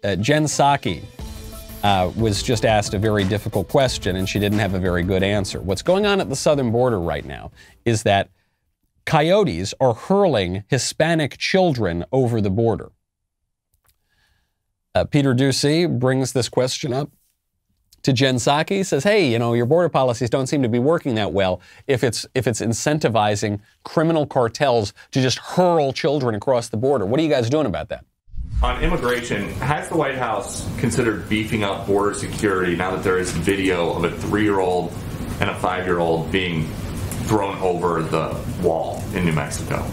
Jen Psaki was just asked a very difficult question, and she didn't have a very good answer. What's going on at the southern border right now is that coyotes are hurling Hispanic children over the border. Peter Doocy brings this question up to Jen Psaki, says, hey, your border policies don't seem to be working that well if it's incentivizing criminal cartels to just hurl children across the border. What are you guys doing about that? On immigration, has the White House considered beefing up border security now that there is video of a 3-year-old and a 5-year-old being thrown over the wall in New Mexico?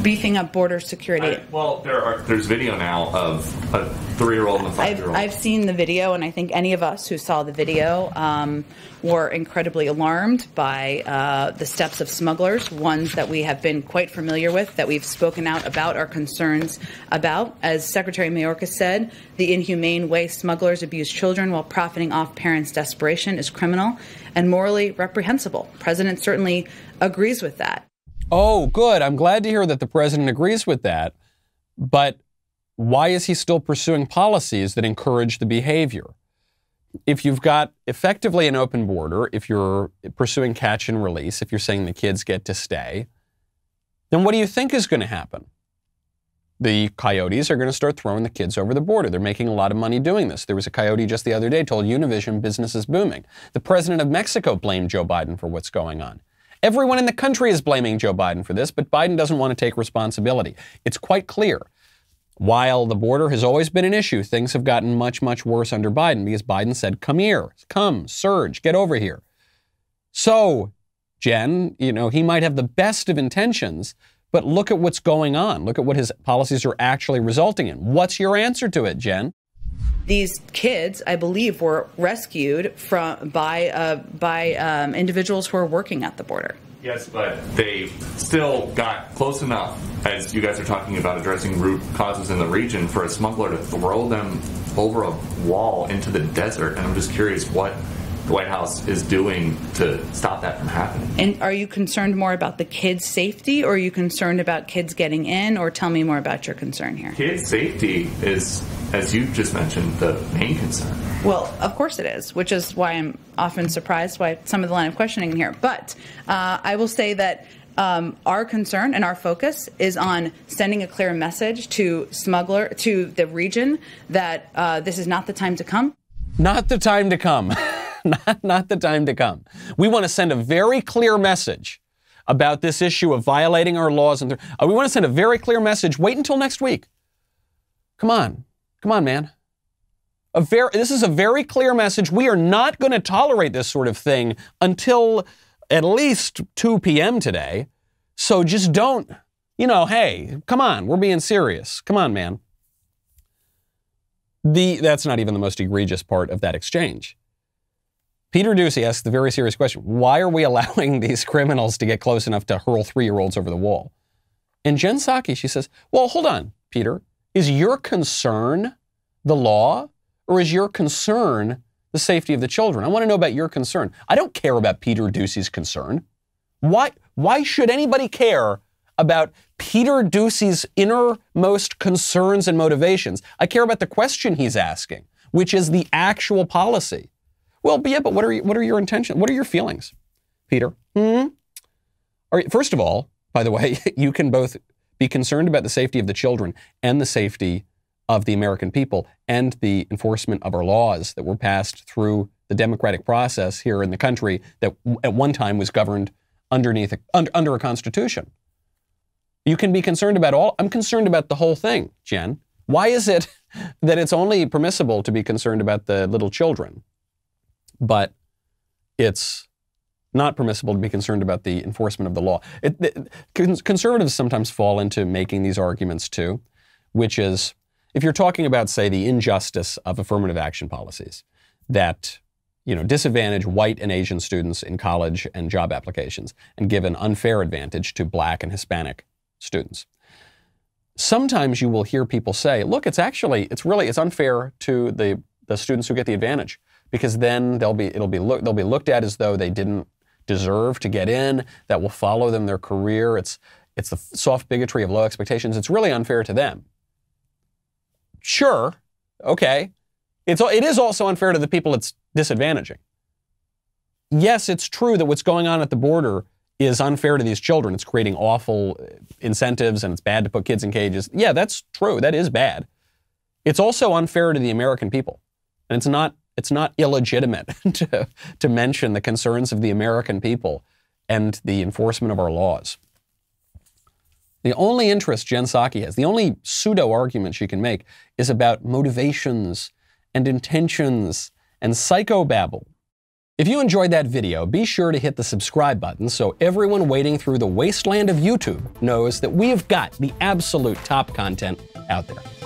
Beefing up border security. There's video now of a 3-year-old and a 5-year-old. I've seen the video, and I think any of us who saw the video were incredibly alarmed by the steps of smugglers, ones that we have been quite familiar with, that we've spoken out about our concerns about. As Secretary Mayorkas said, the inhumane way smugglers abuse children while profiting off parents' desperation is criminal and morally reprehensible. The president certainly agrees with that. Oh, good. I'm glad to hear that the president agrees with that. But why is he still pursuing policies that encourage the behavior? If you've got effectively an open border, if you're pursuing catch and release, if you're saying the kids get to stay, then what do you think is going to happen? The coyotes are going to start throwing the kids over the border. They're making a lot of money doing this. There was a coyote just the other day told Univision business is booming. The president of Mexico blamed Joe Biden for what's going on. Everyone in the country is blaming Joe Biden for this, but Biden doesn't want to take responsibility. It's quite clear. While the border has always been an issue, things have gotten much, much worse under Biden because Biden said, come here, come, surge, get over here. So, Jen, he might have the best of intentions, but look at what's going on. Look at what his policies are actually resulting in. What's your answer to it, Jen? These kids, I believe, were rescued by individuals who are working at the border. Yes, but they still got close enough, as you guys are talking about addressing root causes in the region, for a smuggler to throw them over a wall into the desert. And I'm just curious what the White House is doing to stop that from happening. And are you concerned more about the kids' safety, or are you concerned about kids getting in? Or tell me more about your concern here. Kids' safety is, as you just mentioned, the main concern. Well, of course it is, which is why I'm often surprised by some of the line of questioning here. But I will say that our concern and our focus is on sending a clear message to the region that this is not the time to come. Not the time to come. Not the time to come. We want to send a very clear message about this issue of violating our laws. And we want to send a very clear message. Wait until next week. Come on, man. This is a very clear message. We are not going to tolerate this sort of thing until at least 2 p.m. today. So just don't, hey, come on, we're being serious. Come on, man. That's not even the most egregious part of that exchange. Peter Doocy asks the very serious question, why are we allowing these criminals to get close enough to hurl 3-year-olds over the wall? And Jen Psaki, she says, well, hold on, Peter. Is your concern the law, or is your concern the safety of the children? I want to know about your concern. I don't care about Peter Doocy's concern. Why should anybody care about Peter Doocy's innermost concerns and motivations? I care about the question he's asking, which is the actual policy. Well, yeah, but what are your intentions? What are your feelings, Peter? First of all, by the way, you can both be concerned about the safety of the children and the safety of the American people and the enforcement of our laws that were passed through the democratic process here in the country that at one time was governed under a constitution. You can be concerned about all. I'm concerned about the whole thing, Jen. Why is it that it's only permissible to be concerned about the little children, but it's not permissible to be concerned about the enforcement of the law? Conservatives sometimes fall into making these arguments too, which is, if you're talking about, say, the injustice of affirmative action policies that, disadvantage white and Asian students in college and job applications and give an unfair advantage to Black and Hispanic students. Sometimes you will hear people say, look, it's unfair to the students who get the advantage, because then they'll be looked at as though they didn't deserve to get in. That will follow them their career. It's the soft bigotry of low expectations. It's really unfair to them. Sure, Okay. It is also unfair to the people it's disadvantaging. Yes, it's true that what's going on at the border is unfair to these children. It's creating awful incentives and it's bad to put kids in cages. Yeah, that's true. That is bad. It's also unfair to the American people. And it's not illegitimate to mention the concerns of the American people and the enforcement of our laws. The only interest Jen Psaki has, the only pseudo-argument she can make, is about motivations and intentions and psychobabble. If you enjoyed that video, be sure to hit the subscribe button so everyone wading through the wasteland of YouTube knows that we've got the absolute top content out there.